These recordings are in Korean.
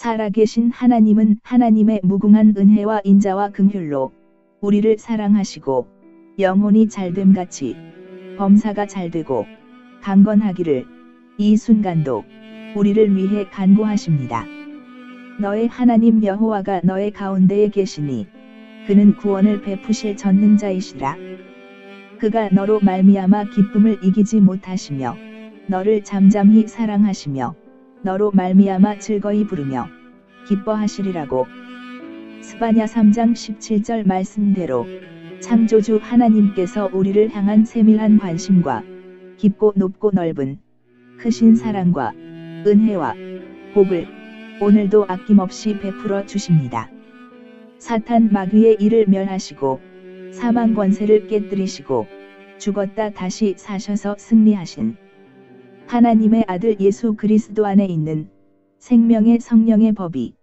살아계신 하나님은 하나님의 무궁한 은혜와 인자와 긍휼로 우리를 사랑하시고 영혼이 잘됨같이 범사가 잘되고 강건하기를 이 순간도 우리를 위해 간구하십니다. 너의 하나님 여호와가 너의 가운데에 계시니 그는 구원을 베푸실 전능자이시라. 그가 너로 말미암아 기쁨을 이기지 못하시며 너를 잠잠히 사랑하시며 너로 말미암아 즐거이 부르며 기뻐하시리라고. 스바냐 3장 17절 말씀대로 창조주 하나님께서 우리를 향한 세밀한 관심과 깊고 높고 넓은 크신 사랑과 은혜와 복을 오늘도 아낌없이 베풀어 주십니다. 사탄 마귀의 일을 멸하시고 사망 권세를 깨뜨리시고 죽었다 다시 사셔서 승리하신 하나님의 아들 예수 그리스도 안에 있는 생명의 성령의 법이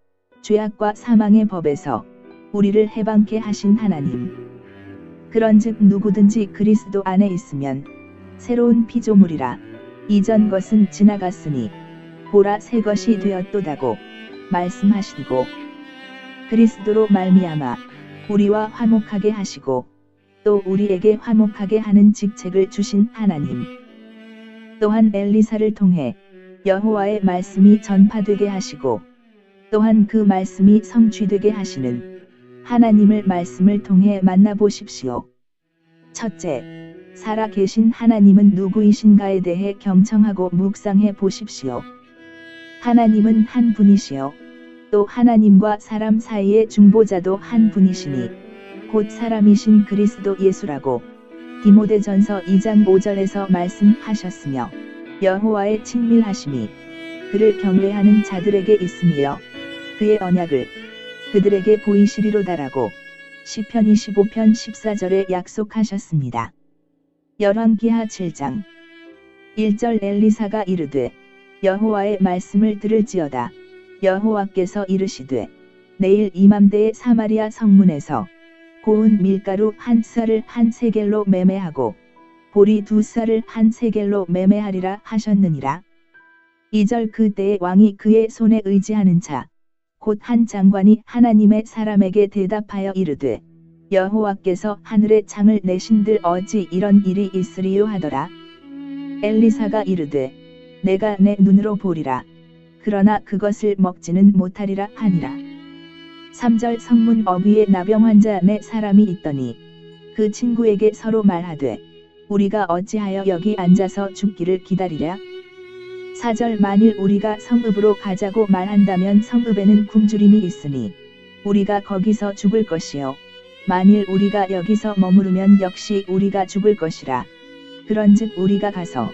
죄악과 사망의 법에서 우리를 해방케 하신 하나님. 그런즉 누구든지 그리스도 안에 있으면 새로운 피조물이라. 이전 것은 지나갔으니 보라 새 것이 되었도다고 말씀하시고, 그리스도로 말미암아 우리와 화목하게 하시고 또 우리에게 화목하게 하는 직책을 주신 하나님. 또한 엘리사를 통해 여호와의 말씀이 전파되게 하시고 또한 그 말씀이 성취되게 하시는 하나님을 말씀을 통해 만나보십시오. 첫째, 살아계신 하나님은 누구이신가에 대해 경청하고 묵상해 보십시오. 하나님은 한 분이시요 또 하나님과 사람 사이의 중보자도 한 분이시니 곧 사람이신 그리스도 예수라고 디모데전서 2장 5절에서 말씀하셨으며, 여호와의 친밀하심이 그를 경외하는 자들에게 있으며 그의 언약을 그들에게 보이시리로다라고 시편 25편 14절에 약속하셨습니다. 열왕기하 7장 1절 엘리사가 이르되 여호와의 말씀을 들을지어다. 여호와께서 이르시되 내일 이맘때에 사마리아 성문에서 고운 밀가루 한 쌀을 한 세겔로 매매하고 보리 두 쌀을 한 세겔로 매매하리라 하셨느니라. 2절 그때에 왕이 그의 손에 의지하는 자 곧 한 장관이 하나님의 사람에게 대답하여 이르되 여호와께서 하늘에 창을 내신들 어찌 이런 일이 있으리요 하더라. 엘리사가 이르되 내가 내 눈으로 보리라. 그러나 그것을 먹지는 못하리라 하니라. 3절 성문 어귀에 나병 환자 네 사람이 있더니 그 친구에게 서로 말하되 우리가 어찌하여 여기 앉아서 죽기를 기다리랴. 4절 만일 우리가 성읍으로 가자고 말한다면 성읍에는 굶주림이 있으니 우리가 거기서 죽을 것이요 만일 우리가 여기서 머무르면 역시 우리가 죽을 것이라. 그런즉 우리가 가서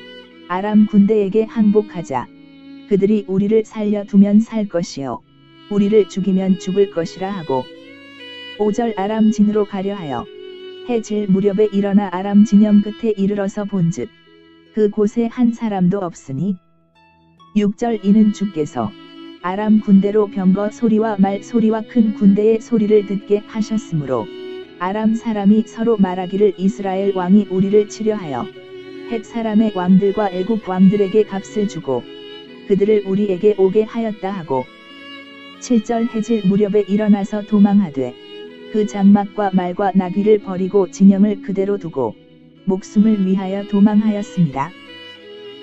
아람 군대에게 항복하자. 그들이 우리를 살려두면 살 것이요 우리를 죽이면 죽을 것이라 하고. 5절 아람 진으로 가려 하여 해 질 무렵에 일어나 아람 진영 끝에 이르러서 본즉 그 곳에 한 사람도 없으니. 6절 이는 주께서 아람 군대로 병거 소리와 말 소리와 큰 군대의 소리를 듣게 하셨으므로 아람 사람이 서로 말하기를 이스라엘 왕이 우리를 치려하여 헷 사람의 왕들과 애굽 왕들에게 값을 주고 그들을 우리에게 오게 하였다 하고. 7절 해질 무렵에 일어나서 도망하되 그 장막과 말과 나귀를 버리고 진영을 그대로 두고 목숨을 위하여 도망하였습니다.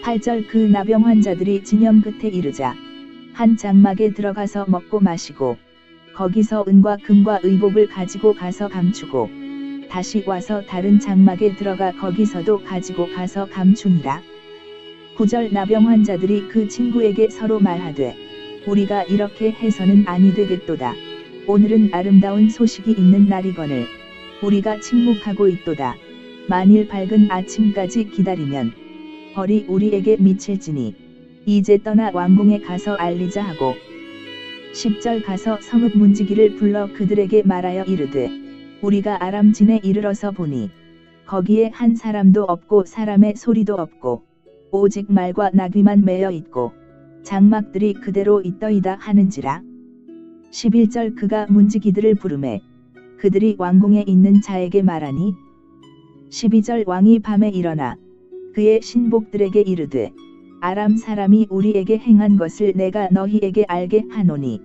8절 그 나병 환자들이 진영 끝에 이르자 한 장막에 들어가서 먹고 마시고 거기서 은과 금과 의복을 가지고 가서 감추고 다시 와서 다른 장막에 들어가 거기서도 가지고 가서 감추니라. 9절 나병 환자들이 그 친구에게 서로 말하되 우리가 이렇게 해서는 아니 되겠도다. 오늘은 아름다운 소식이 있는 날이거늘 우리가 침묵하고 있도다. 만일 밝은 아침까지 기다리면 벌이 우리에게 미칠지니 이제 떠나 왕궁에 가서 알리자 하고. 10절 가서 성읍 문지기를 불러 그들에게 말하여 이르되 우리가 아람 진에 이르러서 보니 거기에 한 사람도 없고 사람의 소리도 없고 오직 말과 나귀만 매여 있고 장막들이 그대로 있더이다 하는지라. 11절 그가 문지기들을 부르매 그들이 왕궁에 있는 자에게 말하니. 12절 왕이 밤에 일어나 그의 신복들에게 이르되 아람 사람이 우리에게 행한 것을 내가 너희에게 알게 하노니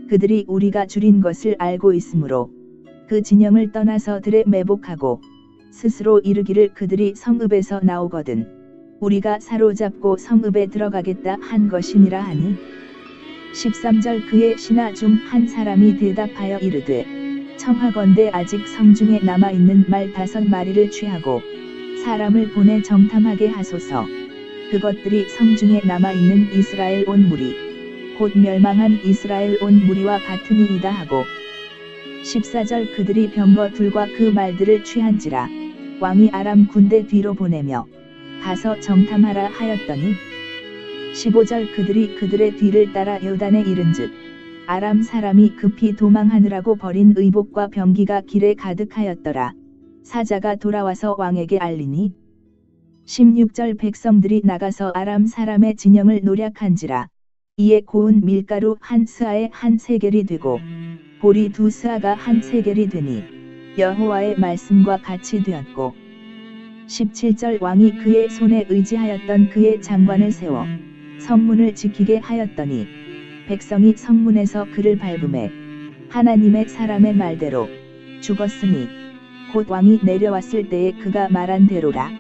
그들이 우리가 줄인 것을 알고 있으므로 그 진영을 떠나서 들에 매복하고 스스로 이르기를 그들이 성읍에서 나오거든 우리가 사로잡고 성읍에 들어가겠다 한 것이니라 하니 13절 그의 신하 중 한 사람이 대답하여 이르되 청하건대 아직 성중에 남아있는 말 5마리를 취하고 사람을 보내 정탐하게 하소서. 그것들이 성중에 남아있는 이스라엘 온 무리 곧 멸망한 이스라엘 온 무리와 같으니이다 하고 14절 그들이 병거 둘과 그 말들을 취한지라 왕이 아람 군대 뒤로 보내며 가서 정탐하라 하였더니 15절 그들이 그들의 뒤를 따라 요단에 이른즉 아람 사람이 급히 도망하느라고 버린 의복과 병기가 길에 가득하였더라. 사자가 돌아와서 왕에게 알리니 16절 백성들이 나가서 아람 사람의 진영을 노략한지라 이에 고운 밀가루 한 스아에 한 세겔이 되고 보리 2스아가 한 세겔이 되니 여호와의 말씀과 같이 되었고 17절 왕이 그의 손에 의지하였던 그의 장관을 세워 성문을 지키게 하였더니 백성이 성문에서 그를 밟음에 하나님의 사람의 말대로 죽었으니 곧 왕이 내려왔을 때에 그가 말한 대로라.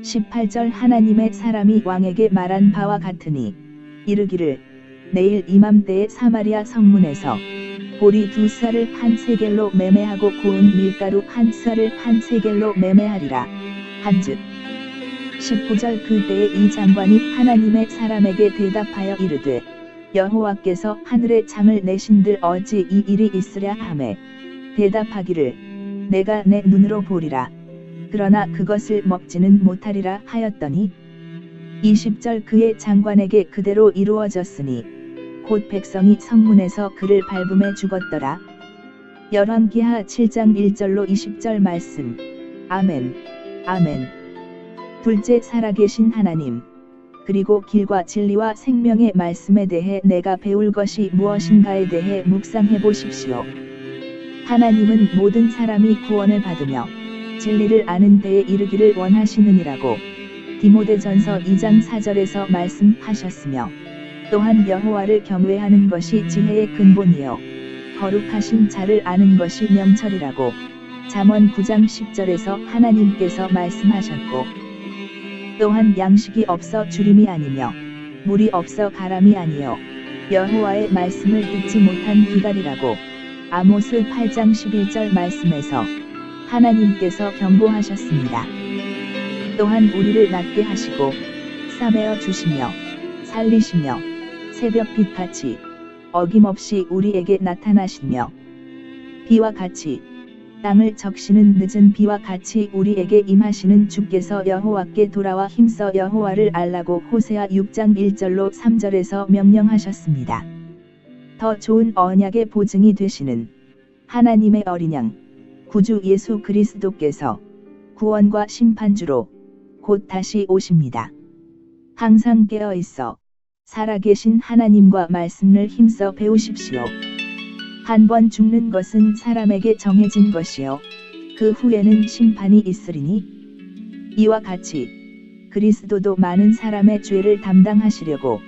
18절 하나님의 사람이 왕에게 말한 바와 같으니 이르기를 내일 이맘때에 사마리아 성문에서 보리 2스아를 한 세겔로 매매하고 고운 밀가루 한 스아를 한 세겔로 매매하리라 한즉 19절 그때에 이 장관이 하나님의 사람에게 대답하여 이르되 여호와께서 하늘에 창을 내신들 어찌 이 일이 있으랴 하매 대답하기를 내가 내 눈으로 보리라 그러나 그것을 먹지는 못하리라 하였더니 20절 그의 장관에게 그대로 이루어졌으니 곧 백성이 성문에서 그를 밟음에 죽었더라. 열왕기하 7장 1절로 20절 말씀. 아멘. 아멘. 둘째 살아계신 하나님. 그리고 길과 진리와 생명의 말씀에 대해 내가 배울 것이 무엇인가에 대해 묵상해 보십시오. 하나님은 모든 사람이 구원을 받으며 진리를 아는 데에 이르기를 원하시느니라고 디모데전서 2장 4절에서 말씀하셨으며 또한 여호와를 경외하는 것이 지혜의 근본이요 거룩하신 자를 아는 것이 명철이라고 잠언 9장 10절에서 하나님께서 말씀하셨고 또한 양식이 없어 주림이 아니며 물이 없어 가람이 아니요 여호와의 말씀을 듣지 못한 기갈이라고 아모스 8장 11절 말씀에서 하나님께서 경고하셨습니다. 또한 우리를 낫게 하시고 싸매어 주시며 살리시며 새벽빛같이 어김없이 우리에게 나타나시며 비와 같이 땅을 적시는 늦은 비와 같이 우리에게 임하시는 주께서 여호와께 돌아와 힘써 여호와를 알라고 호세아 6장 1절로 3절에서 명령하셨습니다. 더 좋은 언약의 보증이 되시는 하나님의 어린 양 구주 예수 그리스도께서 구원과 심판주로 곧 다시 오십니다. 항상 깨어 있어 살아계신 하나님과 말씀을 힘써 배우십시오. 한 번 죽는 것은 사람에게 정해진 것이요 그 후에는 심판이 있으리니 이와 같이 그리스도도 많은 사람의 죄를 담당하시려고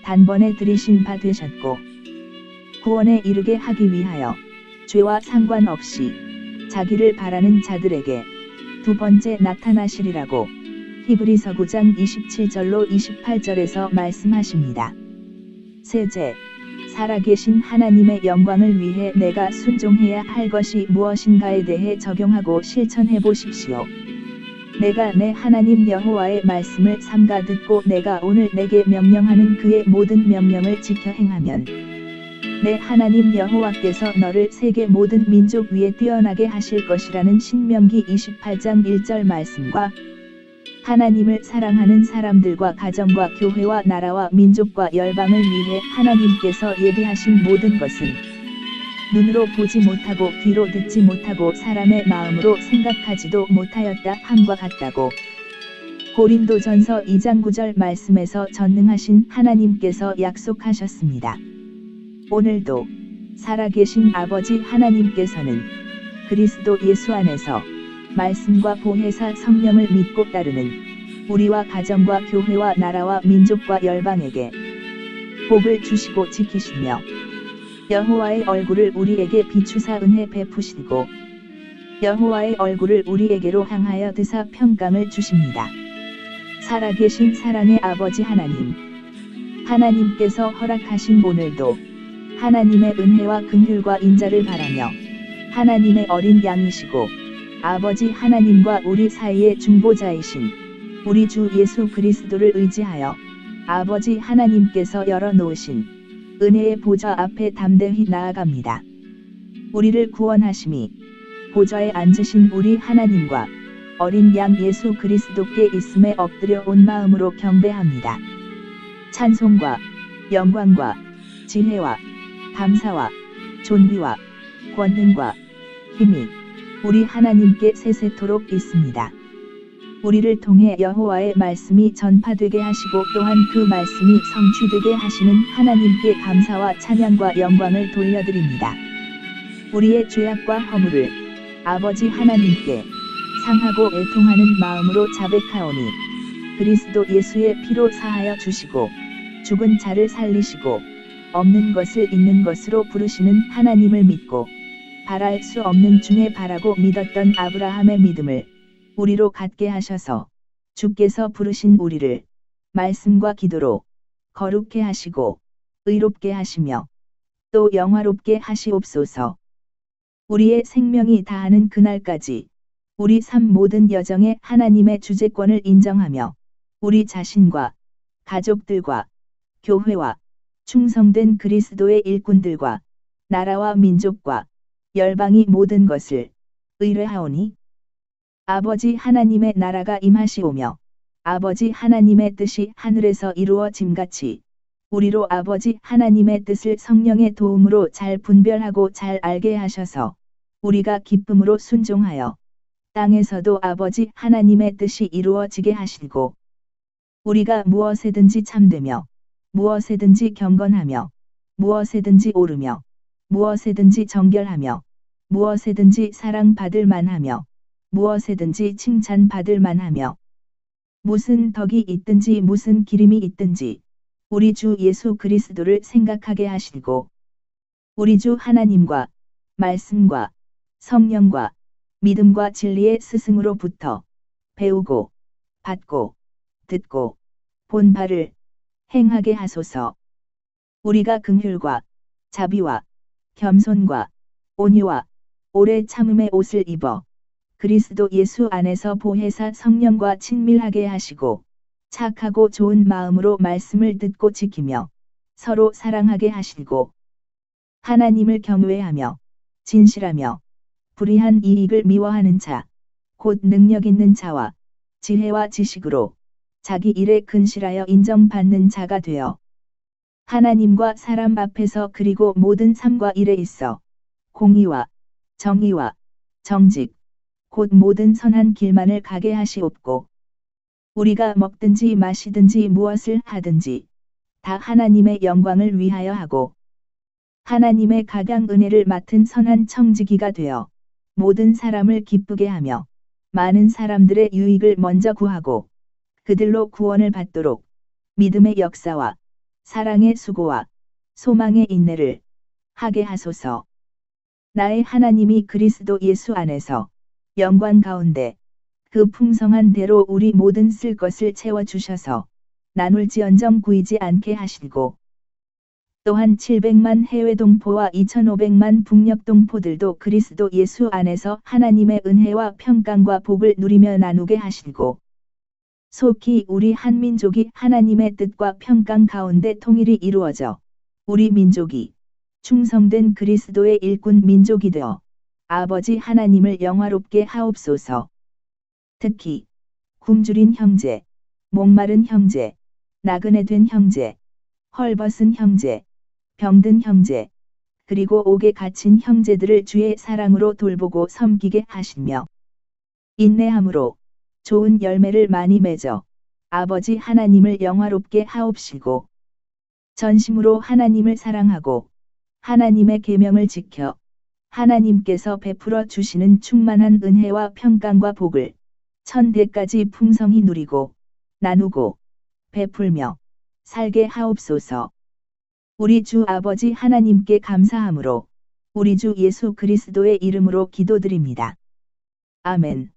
단번에 들이신 바 되셨고 구원에 이르게 하기 위하여 죄와 상관없이 자기를 바라는 자들에게 두 번째 나타나시리라고 히브리서 9장 27절로 28절에서 말씀하십니다. 셋째, 살아계신 하나님의 영광을 위해 내가 순종해야 할 것이 무엇인가에 대해 적용하고 실천해 보십시오. 내가 내 하나님 여호와의 말씀을 삼가 듣고 내가 오늘 내게 명령하는 그의 모든 명령을 지켜 행하면 내 하나님 여호와께서 너를 세계 모든 민족 위에 뛰어나게 하실 것이라는 신명기 28장 1절 말씀과 하나님을 사랑하는 사람들과 가정과 교회와 나라와 민족과 열방을 위해 하나님께서 예비하신 모든 것은 눈으로 보지 못하고 귀로 듣지 못하고 사람의 마음으로 생각하지도 못하였다 함과 같다고 고린도전서 2장 9절 말씀에서 전능하신 하나님께서 약속하셨습니다. 오늘도 살아계신 아버지 하나님께서는 그리스도 예수 안에서 말씀과 보혜사 성령을 믿고 따르는 우리와 가정과 교회와 나라와 민족과 열방에게 복을 주시고 지키시며 여호와의 얼굴을 우리에게 비추사 은혜 베푸시고 여호와의 얼굴을 우리에게로 향하여 드사 평강을 주십니다. 살아계신 사랑의 아버지 하나님, 하나님께서 허락하신 오늘도 하나님의 은혜와 긍휼과 인자를 바라며 하나님의 어린 양이시고 아버지 하나님과 우리 사이의 중보자이신 우리 주 예수 그리스도를 의지하여 아버지 하나님께서 열어놓으신 은혜의 보좌 앞에 담대히 나아갑니다. 우리를 구원하심이 보좌에 앉으신 우리 하나님과 어린 양 예수 그리스도께 있음에 엎드려 온 마음으로 경배합니다. 찬송과 영광과 지혜와 감사와 존귀와 권능과 힘이 우리 하나님께 세세토록 있습니다. 우리를 통해 여호와의 말씀이 전파되게 하시고 또한 그 말씀이 성취되게 하시는 하나님께 감사와 찬양과 영광을 돌려드립니다. 우리의 죄악과 허물을 아버지 하나님께 상하고 애통하는 마음으로 자백하오니 그리스도 예수의 피로 사하여 주시고 죽은 자를 살리시고 없는 것을 있는 것으로 부르시는 하나님을 믿고 바랄 수 없는 중에 바라고 믿었던 아브라함의 믿음을 우리로 갖게 하셔서 주께서 부르신 우리를 말씀과 기도로 거룩해 하시고 의롭게 하시며 또 영화롭게 하시옵소서. 우리의 생명이 다하는 그날까지 우리 삶 모든 여정에 하나님의 주재권을 인정하며 우리 자신과 가족들과 교회와 충성된 그리스도의 일꾼들과 나라와 민족과 열방이 모든 것을 의뢰하오니 아버지 하나님의 나라가 임하시오며 아버지 하나님의 뜻이 하늘에서 이루어짐같이 우리로 아버지 하나님의 뜻을 성령의 도움으로 잘 분별하고 잘 알게 하셔서 우리가 기쁨으로 순종하여 땅에서도 아버지 하나님의 뜻이 이루어지게 하시고 우리가 무엇에든지 참되며 무엇에든지 경건하며 무엇에든지 오르며 무엇에든지 정결하며 무엇에든지 사랑받을 만하며 무엇에든지 칭찬받을 만하며 무슨 덕이 있든지 무슨 기림이 있든지 우리 주 예수 그리스도를 생각하게 하시고 우리 주 하나님과 말씀과 성령과 믿음과 진리의 스승으로부터 배우고 받고 듣고 본 바를 행하게 하소서. 우리가 긍휼과 자비와 겸손과 온유와 오래 참음의 옷을 입어 그리스도 예수 안에서 보혜사 성령과 친밀하게 하시고 착하고 좋은 마음으로 말씀을 듣고 지키며 서로 사랑하게 하시고 하나님을 경외하며 진실하며 불의한 이익을 미워하는 자, 곧 능력 있는 자와 지혜와 지식으로 자기 일에 근실하여 인정받는 자가 되어 하나님과 사람 앞에서 그리고 모든 삶과 일에 있어 공의와 정의와 정직, 곧 모든 선한 길만을 가게 하시옵고 우리가 먹든지 마시든지 무엇을 하든지 다 하나님의 영광을 위하여 하고 하나님의 각양 은혜를 맡은 선한 청지기가 되어 모든 사람을 기쁘게 하며 많은 사람들의 유익을 먼저 구하고 그들로 구원을 받도록 믿음의 역사와 사랑의 수고와 소망의 인내를 하게 하소서. 나의 하나님이 그리스도 예수 안에서 영광 가운데 그 풍성한 대로 우리 모든 쓸 것을 채워주셔서 나눌지언정 구이지 않게 하시고 또한 700만 해외 동포와 2500만 북녘 동포들도 그리스도 예수 안에서 하나님의 은혜와 평강과 복을 누리며 나누게 하시고 속히 우리 한민족이 하나님의 뜻과 평강 가운데 통일이 이루어져 우리 민족이 충성된 그리스도의 일꾼 민족이 되어 아버지 하나님을 영화롭게 하옵소서. 특히 굶주린 형제, 목마른 형제, 나그네 된 형제, 헐벗은 형제, 병든 형제, 그리고 옥에 갇힌 형제들을 주의 사랑으로 돌보고 섬기게 하시며 인내함으로 좋은 열매를 많이 맺어 아버지 하나님을 영화롭게 하옵시고 전심으로 하나님을 사랑하고 하나님의 계명을 지켜 하나님께서 베풀어 주시는 충만한 은혜와 평강과 복을 천대까지 풍성히 누리고 나누고 베풀며 살게 하옵소서. 우리 주 아버지 하나님께 감사함으로 우리 주 예수 그리스도의 이름으로 기도드립니다. 아멘.